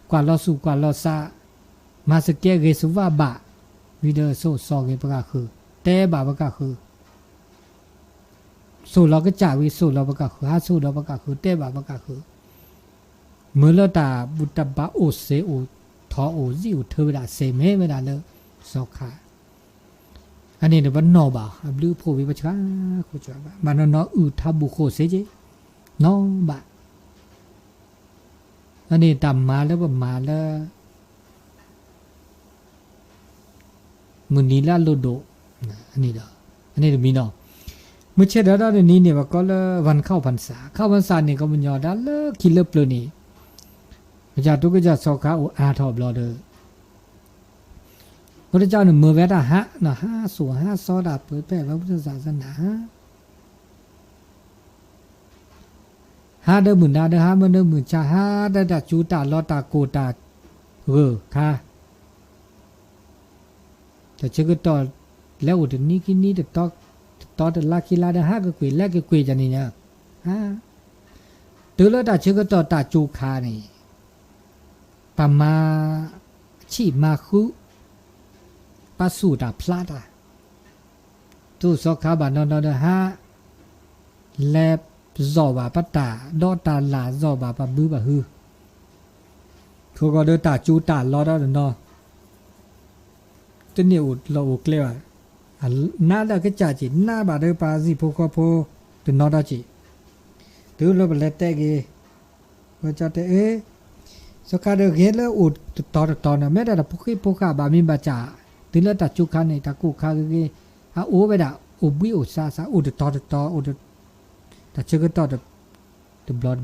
กว่าเราสู่กว่าเราซามาสเกเกสุว่าบะวิเดอโซซอเกปะคือแต่บาปะคือสู้เราก็จ่าวิสู้เราปะคือหาสู้เราปะคือแต่บาปะคือเมื่อเราตาบุตบะโอเสโอทอโอซิโอเทวดาเสเมเวดาเลยสอกขาอันนี้เนี่ยวันนอบาบลือโพวิปชาโคจรบะมันนออุทับบุโคเสเจนอบะอันนี้ตามมาแล้วมาแล้วมุนีลาโลโดอันนี้มีเนาะเมื่อเช้าได้นี้เนี่ยว่าก็เลยวันเข้าพรรษาเนี่ยก็มันยอดได้เลยคิดเลิบเลยนี่จะทุกข์จะสอกขาอาทอบรอเด้อพระเจ้าเนี่ยมือแวดาฮะนะฮะสู่ฮะซอดาเปิดแผ่พระพุทธศาสนาฮะเด้อหมื่นดาเด้อฮะเมื่อเด้อหมื่นชาฮะได้ดัจูตาลอตาโกตาค่ะแต่เชื่อก็ต่อแล้วอุดนี้กินนี้แต่ต่อแต่ลาคิลาเด้อฮะก็คุยแลกก็คุยจันนี่เนี่ยฮะตัวแล้วแต่เชื่อก็ต่อตาจูคานี่ปามาชีมาคุปัสสุตาพลาดตุสอกขาบานนอนฮะแลบ zò bà bắt tà đo tà là zò bà bư bà hư thôi có đứa tà chú tà lo đó rồi nó tên nhiều lo ục leo à na là cái chả chỉ na bà đứa bà gì po từ nó đó chỉ từ lúc bà lệ tệ kì và cho thế ấy sau khi được hết là ụt to là mấy là po cả bà mình bà chả từ lúc ta chú khá này ta cụ khá cái à ố vậy đạo ố bí ố xa ố được to ố được ta chưa có to được blood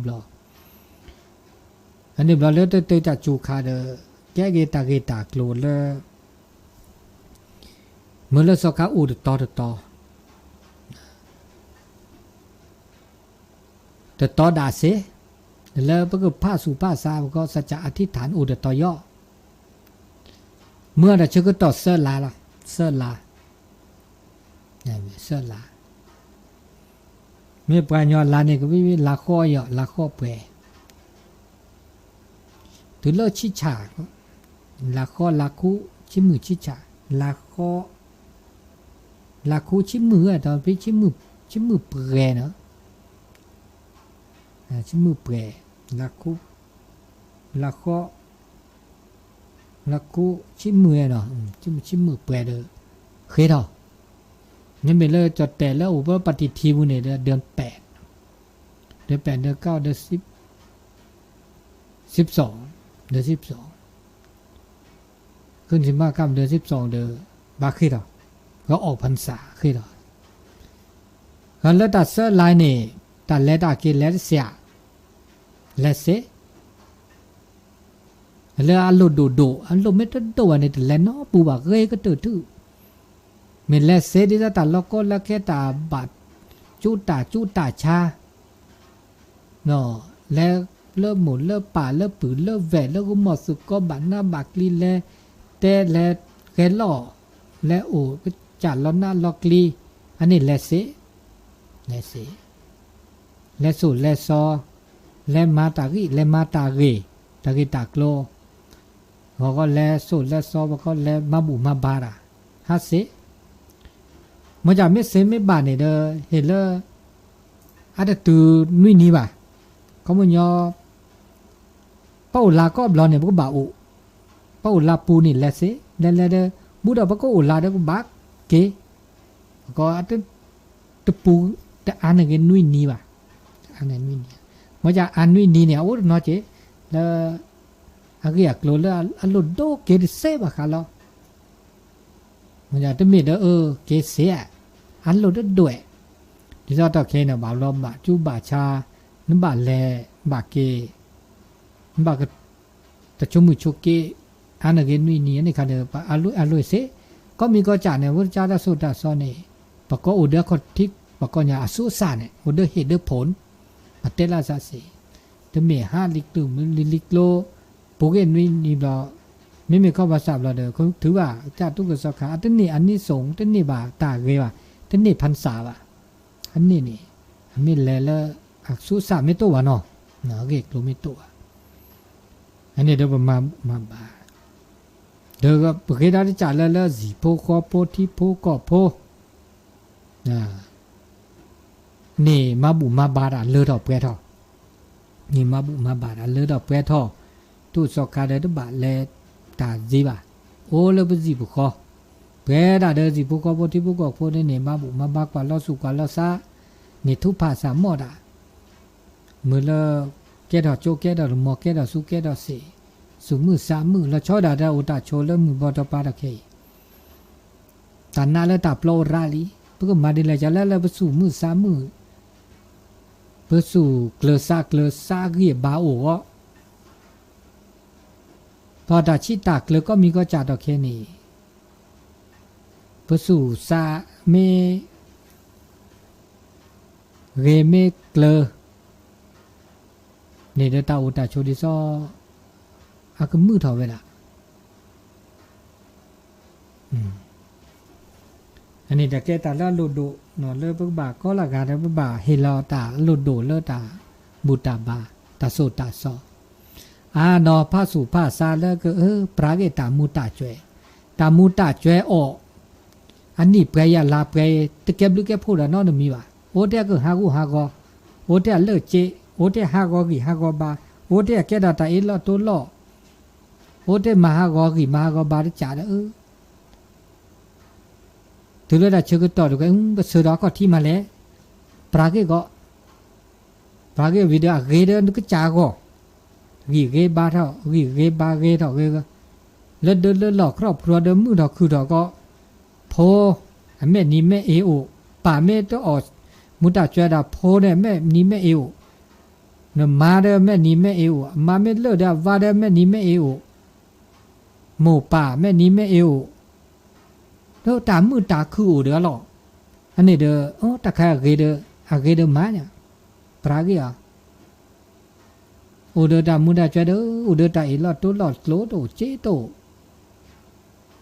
anh em blood lên tới ta chú khá được cái ta lùn là mới là sau khi ố được to đa sẽ là bất cứ pa sa cóสัจจะอธิษฐานอุดต่อย่อเมื่อเราเชื่อก็ต่อเสื้อลาเนี่ยเสื้อลาไม่ปลายยอดลาเนี่ยก็วิลาข้อยอลาข้อเปรถึงเลิกชิชาลาข้อลาคูชิมือชิชาลาข้อลาคูชิมือตอนพี่ชิมือเปรเนาะชิมือเปรลาคูลาข้อลาคูชิมือเนาะชิมือเปรเด้อเคยเนาะนี่เป็นเลยจดแต่แล้วอุปปฏิทินเนี่ยเดือน8เดือน9เดือน10 12เดือน12ขึ้น15ค่ำเดือน12เดือนบาเคยเนาะก็ออกพรรษาเคยเนาะแล้วตัดเสื้อลายนี่ตัดแล้วตากินแล้วเสียแล้วเสแล้วอารมณ์ดูอารมณ์ไม่ต้องดูอันนี้แต่แล้วเนาะปูบอกเอ้ยก็ตื่นmình lẽ sẽ đi ra ta lo có là cái ta bạt chú ta cha nó lẽ lỡ một lỡ bà lỡ bự lỡ vẻ lỡ cũng một sự có bản na bạc li lẽ té lẽ cái lọ lẽ ổ cái chả lo na lo li anh này lẽ sẽ lẽ sủ lẽ so lẽ ma ta ghi ta lô họ có lẽ sủ lẽ so và có lẽ ma bù ma ba à hát sẽ mà giờ mấy xe mấy bạn này đó thì là à được từ nuôi ní bà có một nhỏ bao là có lò này có bảo bao là pu này là xe là đó bữa đó có là đó có bác kế có cái pu cái ăn này cái nuôi ní bà ăn này nuôi ní mà giờ ăn nuôi ní này ủa nó chứ là cái gì lỗ là ăn lỗ đô kế để xe bà khá lo mà giờ tôi biết đó kế xe ăn lô đất đuổi thì do tao khi nào bảo lo bà chú bà cha nó bà lè bà kê nó bà cái ta chú mùi chú kê ăn ở cái nuôi ní này khá được bà ăn lôi xế có mình có trả này với cha đã sốt đã so này bà có ổ đứa có thích bà có nhà số sản này ổ đứa hệ đứa phốn bà tên là ra xế tôi mẹ 5 lịch tử 10 lịch lô bố cái nuôi ní đó mấy mình có bà sạp là được không thứ bà cha tôi có sao khá tên này ăn ní sống tên này bà tả ghê bà tên nàyพันษาว่ะอันนี้นี่ไม่แลละอักษุสาไม่ตัวเนาะเนาะเกกรู้ไม่ตัวอันนี้เดี๋ยวมาบาเดี๋ยวก็ปกติได้จ่ายแล้วสีโพคอโพที่โพก็โพนี่มาบุมาบาดเลือดออกเปรี้ยทอนี่มาบุมาบาดเลือดออกเปรี้ยทอตู้สกัดได้บาดแลตาจีบ่าโอ้แล้วเป็นจีบุคอเพื่อได้เดินสิผู้ก่อผู้ที่ผู้ก่อผู้ได้เนี่ยมาบุมาบักกว่าเราสุกว่าเราซะเนี่ยทุกภาษาหมดอ่ะเมื่อเราแก่ดอกโจแก่ดอกหมอแก่ดอกสุแก่ดอกสีสุมือสามมือเราชอดาอุตาโชแล้วมือบอตปาตะเคตาหน้าแล้วตาโปรราลีเพื่อมาดีเลยจะแล้วไปสู่มือสามมือเพื่อสู่เกลือซาเกี่ยบาโอ้พอตาชิตาเกลือก็มีก็จ่าดอกเคนี่เพื่อสู่ซาเมเรเมเกลเนี่ยเดตาอุตาโชดิซออาก็มือถอเวลาอันนี้แต่แกตาละโลโดเนาะเลปบ่าก็ละกาแต่บ่าเฮลอตาโลโดเลตาบุตาบาตาโซตาซอเนาะพระสุภาษาแล้วก็ปราเกตามูตาจวยตามูตาจวยออกอันนี้เปรยลาเปรยตะเก็บลึกแกพูดแล้วเนาะมีว่าโอ้เด็กก็หากูหาก็ โอเดเลิเจโอเดฮากอกิฮากอบาโอเดแกดาตาเอลอตัวลอโอเดมหากอกิมหากอบาจ่าเออသူလည်းချက်ကတော့ကဆိုတော့ကတိမလဲပရာကေကပရာကေဗီဒီယိုဂေးတဲ့ကကြာကောဂီဂေးဘာတော့ဂီဂေးဘာဂေးတော့ကေလက်ဒလလောက်ခရပရဒမှုတော့ခုတော့ကဖိုးအမဲနီမဲအေအိုပါမဲတော့မူတာကျွဲတာဖိုးတဲ့မဲနီမဲအေအိုနမာတဲ့မဲနီမဲအေအိုအမမဲလို့တဲ့ဗာတဲ့မဲနီမဲအေအိုမို့ပါမဲနီမဲအေအိုတော့တာမှုတာခုအိုတယ်လောအနေတော့အော်တခါဂေးတဲ့အဂေးတဲ့မာညာပရာကေအိုဒတာမူတာကျွဲတော့အိုဒတာအေလောတိုးလောကလို့တော့ကျေတော့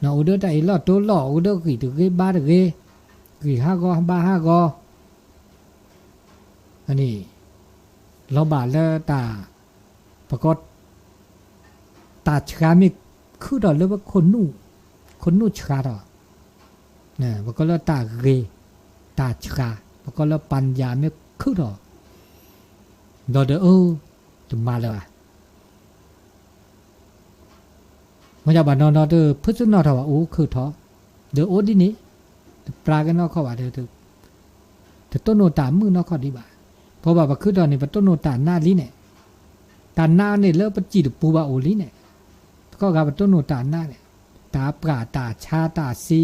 နော်အိုဒတာအေလောတိုးလောအိုဒကီတကေဘာတကေကီဟာကောဘာဟာကောအနေလောပါလဲတာปรากฏตาชามิคือดอกเลยว่าคนนู่ชาดอกเนี่ยปรากฏแล้วตาเกตาชาปรากฏแล้วปัญญาไม่คือดอกดอกเด้อจะมาแล้วอ่ะมันจะบานอนเด้อพึ่งนอนเถอะโอ้คือท้อเด้อโอ้ดินี่ปลากันนอกเข้าว่าเด้อแต่ต้นโนตามือนอกเข้าดีบ่าเพราะว่าคือดอกนี่เป็นต้นโนตาหน้าลิ้นเนี่ยตาหน้าเนี่ยเลิกปจีดปูบาโอลิ้นเนี่ยก็กลายเป็นต้นโนตาหน้าเนี่ยตาปลาตาชาตาซี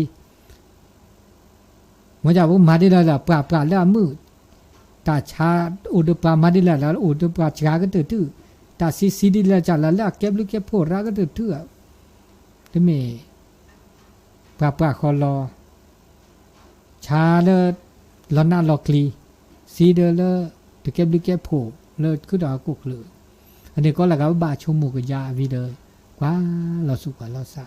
มันจะว่ามาได้แล้วปลาแล้วมือตาชาอุดปลามาได้แล้วอุดปลาชาก็ตื้อตาซีดีแล้วจัดแล้วเก็บลูกเก็บโพดรักก็ตื้อที่มีปลาคอรอชาแล้วล้อนหน้าลอกลีซีเดอแล้วจะเก็บลูกเก็บโพดเลยคือดอกกุกเลยอันนี้ก็แล้วก็บาชมมุกยาวีเดอร์กว่าเราสุกว่าเราซา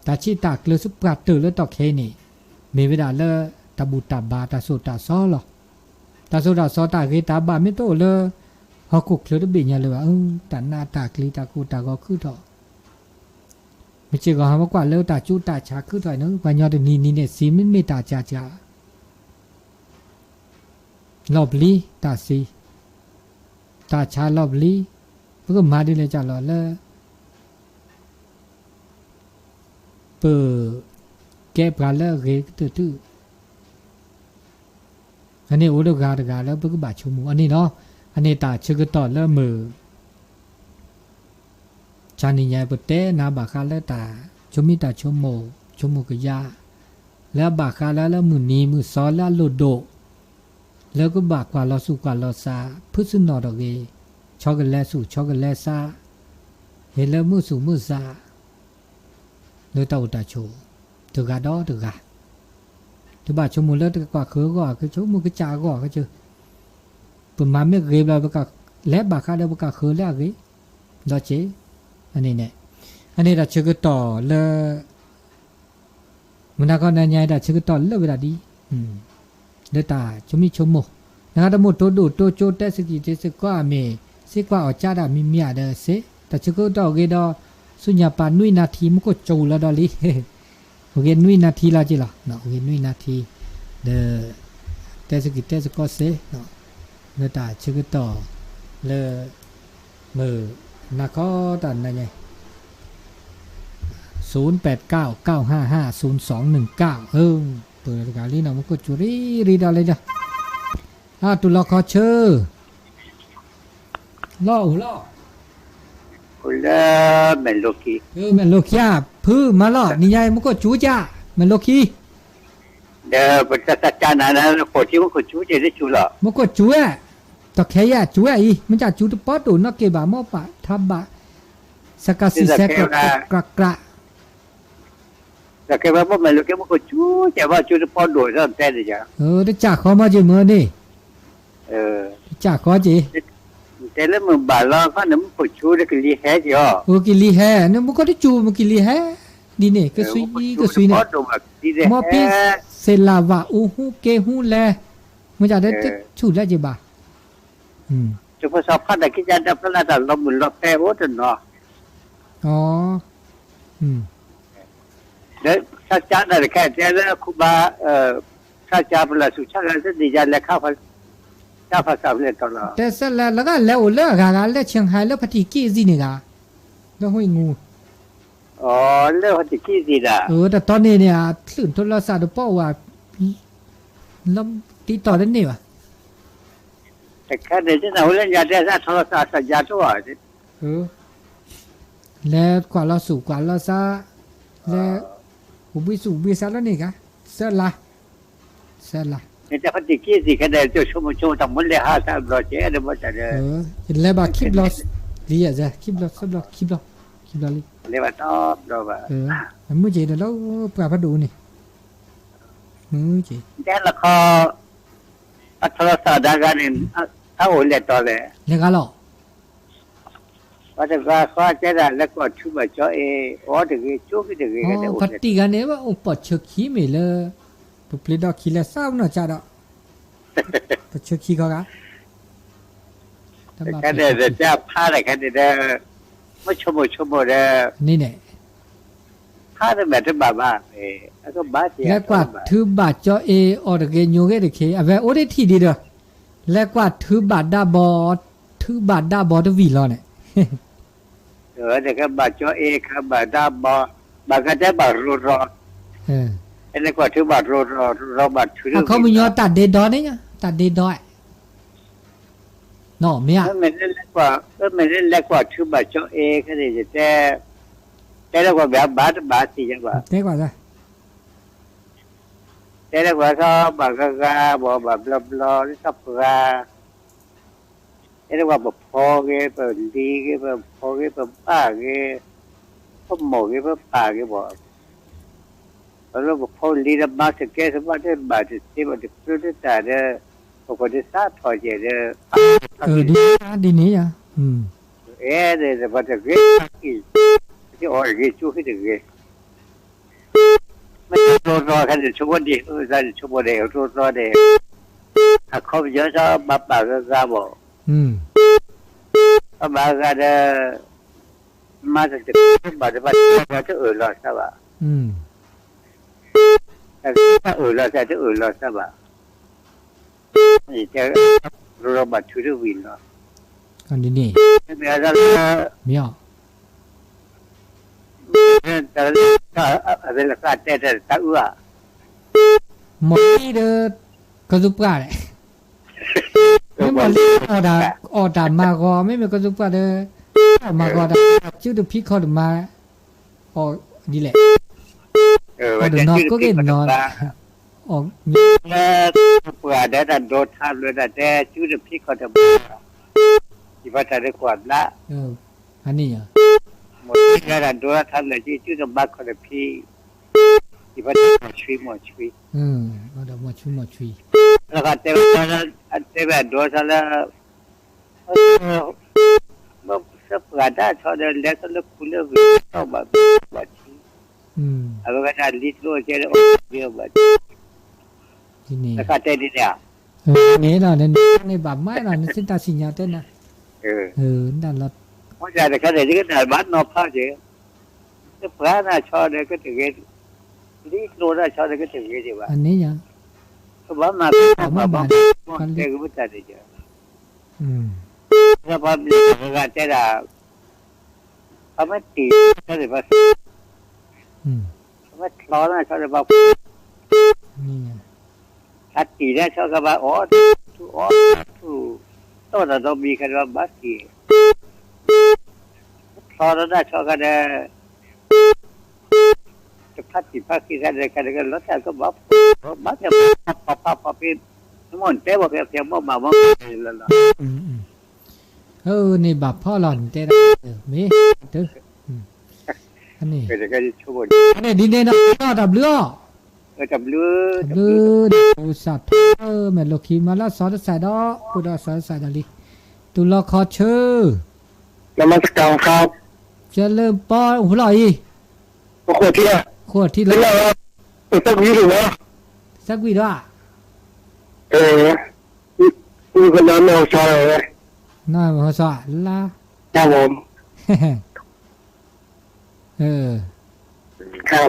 ตาชีตากเลยสุปราดตื่นแล้วตอกเคนี่มีเวลาเลยตาบูตาบาตาโซตาซ้อหรอตาโซตาซ้อตาเกตาบาไม่โตเลยฮอกุกเลยบิญญาเลยว่าตาหน้าตากลีตากูตาก็คือถอไม่ใช่ก็หามากว่าเลยตาจูตาชาคือถอยนึกวันยอดนี่เนี่ยสีมันไม่ตาจ่าลอบลีตาซีตาชาลอบลีเพื่อมาดีเลยจ่าหล่อเลยเปิดแก้ปลาแล้วเกยตื้ออันนี้โอเดกาแล้วเพื่อบาดชูมูอันนี้เนาะอันนี้ตาชื่อก็ต่อแล้วมือชานิยายปเตนาบาคาแล้วตาชมิตาชมโมกยาแล้วบาคาแล้วมือนี้มือซ้อนแล้วโลดโดแล้วก็บากว่าเราสู่กว่าเราซาพึ่งนอดอกเกช็อกกันแล้วสู่ช็อกกันแล้วซาเห็นแล้วมือสู่มือซาเลยตาอุตาโชถือกาดอถือกาถือบาชมูแล้วถือกว่าเขือก็คือชมูกจาก็ก็เจอปุ่มมาไม่เก็บแล้วก็แล้วบาคาแล้วก็เขือแล้วก็ดอเจอันนี้เนี่ยอันนี้เราเชื่อก็ต่อเลยมันก็นายได้เชื่อก็ต่อเลยเวลาดีเดตาชมิชมูนะครับทั้งหมดตัวดูตัวโจเตสกิเตสก็อเมสิกว่าอจาดามีเมียเดเสแต่เชื่อก็ต่อเกดอสุญญาปานุยนาทีมันก็จูแล้วดอลิโอเคนุยนาทีละจิล่ะเนาะโอเคนุยนาทีเดเตสกิเตสก็เสเนาะเดตาชื่อก็ต่อเลมือนักก็ตันนั่นไง0899550219เปิดการลีนะมันก็จุรีดาเลยจ้ะตุลาขอเชอล่อUla meloki. Melokia พื้มาล่อนี่ยายมันก็จูจ้าเมโลคีเด้อปัจจัยนั้นนะคนที่มันก็จูจะได้จูละมันก็จูอ่ะตะแคยะจูอ่ะอีมันจะจูตปอตุนกเกบามอปะทับบะสกัดสิเสกกระแต่แค่ว่ามันลูกมันก็จูแต่ว่าจูตปอตุเริ่มแต่เลยจ้ะได้จ่าขอมาจิมื้อนี่จ่าขอจิแต่แล้วมึงบาลก็น้ำก็จูแล้วก็ลีแฮจ้ะกิลีแฮเนี่ยมันก็ได้จูมันกิลีแฮดีเนี่ยก็ซุยเนี่ยมอปีเซลาวะอูฮูเกฮูแลมันจะได้ชูได้จิบ่าจะพอสอบคันได้คิดจะได้พระราชเราหมุนเราแปรโอ้ตเนาะอ๋อเดี๋ยวสัจจะนั่นแค่แต่แล้วครูบาสัจจะพระสุชาติจะดีใจแล้วเข้าพระใจ าภาษาเรียนตลอด แต่เสร็จแล้วก็แล้วเลิกกะแล้วเชียงไฮ้แล้วพัทกี้สินี่กะแล้วห้วยงู อ๋อเรื่องที่ขี้สิล่ะ แต่ตอนนี้เนี่ยคลื่นโทรศัพท์ป้อว่าลำติดต่อได้นี่วะ แต่แค่เดี๋ยวจะเอาเรื่องยาได้ถ้าโทรศัพท์สัญญาตัว แล้วกว่าเราสู่กว่าเราซะแล้วผมไปสู่บิซะแล้วนี่กะเสร็จละเนี่ยจะพัฒขี้สิแค่เดี๋ยวจะชั่วโมงทั้งหมดเลย5-3ร้อยเจ๊เดี๋ยวมันจะเด้อ แล้วบาคลิปลอสดีอ่ะจ้ะคลิปลอสคลิปลอส เรียกว่าตอบเราว่า มื้อเจแล้วปราพดูนี่มื้อเจ แต่ละข้อโทรศัพท์ได้กันนี่ถ้าโอนเรียนต่อเลย แล้วก็ล่ะ ว่าแต่ว่าข้อเจ๊ได้แล้วก็ชุบมาจ่ออ๋อถึงชุบถึง อ๋ ก็ได้ อ โอน พัตติกันเนี่ยว่าปอดเชคีเมเลตุปลิดอกคิเลซ่าเนาะจ้าดอกปอดเชคีก็กะ แค่เดี๋ยวจะพาอะไรแค่เดี๋ยวไม่ชั่วโมงเด้อ นี่เนี่ย พาได้แบบที่บ้าแล้วก็บ้าเสีย แล้วกว่าถือบาดจ่อออดเกโยเกเดเคอะเวโอเดทีดีเด้อแล้วกว่าถือบาดดาบอตวีลอเนี่ย เดี๋ยวก็บ้าจ่อครับบ้าดาบ้าก็จะบ้ารอแล้วก็ถือบ้ารอบ้าถือ เขามียอตัดเดดอเนี่ยตัดเดดอเนาะเมีย ไม่ได้เล็กกว่าถือบ้าจ่อแค่นี้แต่แล้วก็แบบบ้าสิจังว่า เด็กกว่าจ้ะ แต่แล้วก็ก็บ้าก็บ่แบบบลอหรือสับกะแล้วก็บ่พอเกบ่ดีเกบ่พอเกบ่ป้าเกบ่หมอเกบ่ป้าเกบ่แล้วก็พอลีระมาสเกสบ่ได้บ้าที่บ่ได้พูดแต่เด้อก็ได้สาถอยเด้อ ดีนี้อ่ะเด้อบ่ได้เกที่อ๋อเกชูให้เด้อไม่รอกันชั่วโมงเดียวชั่วโมงเดียวรอเด้อถ้าเขาเยอะจะบ้าก็บ่บ้าก็ได้มาจะบ้าจะล่ะซะบ่แต่ล่ะจะล่ะซะบ่นี่จะรอบัตรชื่อวินเนาะ อันนี้นี่ เนี่ยจะ เมีย แต่อะไรล่ะก็แต่ตะอื้อ หมดนี่เด้อกระซุบกะเลยไม่หมดออดามาก็ไม่มีกระซุบกะเด้อมาก็ได้ชื่อเดพี่เขามาออกนี่แหละอดนอกก็เกินนอนออกเผื่อได้โดนทำเลยแต่ชื่อพี่เขาจะที่ว่าจะได้กวาดละ อันนี้อ่ะ หมดได้โดนทำเลยชื่อจะบักเขาจะพี่ที่ว่าจะหมดชีวิตเอาดอกมาชุยแล้วก็แต่แบบโดนซะแล้วมันสับกระดาษชอเดินแล้วก็เลิกคุณเลิกเข้าแบบชีแล้วก็ได้ลิตรโลเจอเดียวแบบที่นี่แล้วก็แต่นี่เนี่ยนี่เนาะในแบบไม้เนาะในสินตาสิญญาเต้นนะนั่นละเพราะฉะนั้นก็เลยก็ได้บ้านนอกผ้าเจ๊ถ้าพระน่าชอเดินก็ถึงลิตรโลน่าชอเดินก็ถึงดีว่าอันนี้ยังก็บ้านมาบ้านเด็กก็ไม่ได้เจอถ้าพอมีการเจราเขาไม่ตีเขาเลยว่าเขาไม่ร้อนนะเขาเลยว่าถ้าตีได้เขาก็ว่าอ๋อต้องมีกันว่าบัสกี้ร้อนได้เขาก็ได้จะพัดตีพัดกี่กันเลยกันแล้วแต่ก็บัสจะพับเป็นมันเต้บอกเพียงมาแล้วนี่บับพ่อหล่อนเต้มีเด้ออันนี้เป็นก็ชั่วโมงอันนี้ดินเนาะดับเรือดับเรืออุสัตแม่ลูกขีมาแล้วสอนใส่ดอกกูดอสอนใส่ดอลิตุลคอชื่อนมัสการครับจะเริ่มป้อนหัวไหลขวดที่แล้วต้องมีหรือเปล่าสักวีด้วยมีคนนั้นเอาชอยเลยน่ามาสอนละครับผมครับ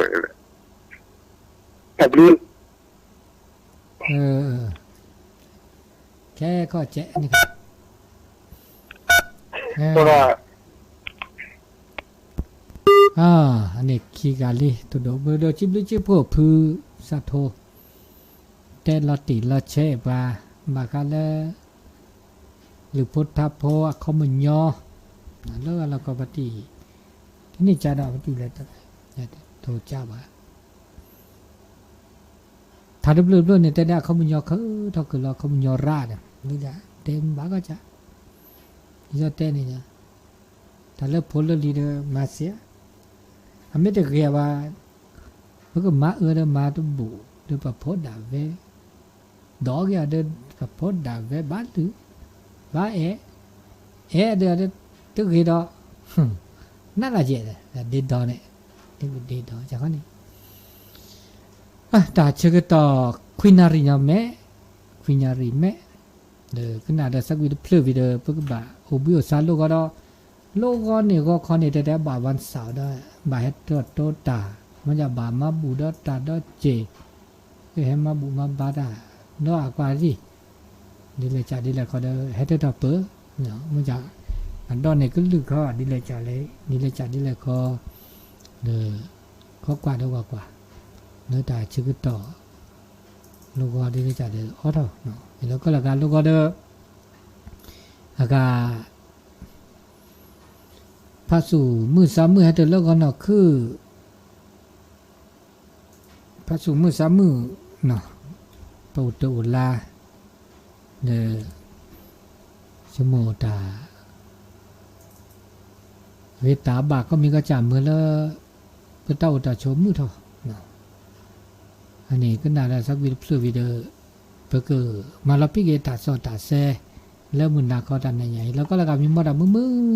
เ แค่ข้อแจ๊ะนี่ครับตัวละ อันนี้คีกาลีตัวโดเบอร์โดจิบลิจิพวกพือสัตโทแต่ลอติลอเชบาบากาเลหรือพุทธโพเขามันยอแล้วเราก็ปฏิที่นี่จะได้ปฏิเลยโทเจ้าว่าถ้าเรื่อยๆเนี่ยแต่ได้เขามันยอเขาถ้าเกิดเราเขามันยอราเนี่ยนี่จะเต็มบ้าก็จะนี่จะเต้นนี่นะถ้าเลิกพ้นเลิกดีเดอมาเสียอเมริกาว่าเมื่อก็มาเดินมาตุบุเดินประพดดาเวดอกยาเดินประพดดาเวบ้านหรือบ้าเเดินตึกกี่ดอกนั่นละเจ๊เลยเด็ดดอกเนี่ยเด็ดดอกจากนั้นนี่แต่เชื่อต่อควินารีนาเมควินารีเมเดี๋ยวขนาดสักวิดีโอเพลย์วิดีโอเพื่อบ่าโอบิโอซาโลก็ได้โลกนี่ก็คอนนี่แต่บ่าวันเสาร์ได้บ่าเฮตโตตามันจะบ่ามาบูดตาดเจคือเฮมาบูมาบาดาเนาะกว่าสิดีเลยจ้าดีเลยเขาได้เฮตตาเปอเนาะมันจะอันดอนนี่ก็ลึกเขาดีเลยจ้าเลยดีเลยจ้าดีเลยเขาเขากว่าได้กว่าเนื้อตาชื่อต่อลูกก็ดีเลยจ้าเด้ออ๋อเถอะเนาะแล้วก็ละกันลูกก็เด้ออากาพระสู่มือสามมือให้เดินแล้วก็เนาะคือพระสู่มือสามมือเนาะปูตุลาเดชโมตาเวตาบากก็มีกระจามมือแล้วเพื่อเต้าตาชมมือเถอะเนาะอันนี้ก็น่าจะสักวิดีโอเพื่อเกิดมาลพิเกตาสอตาแซแล้วมุนนาคอดันใหญ่แล้วก็ละกันมีมอดมือ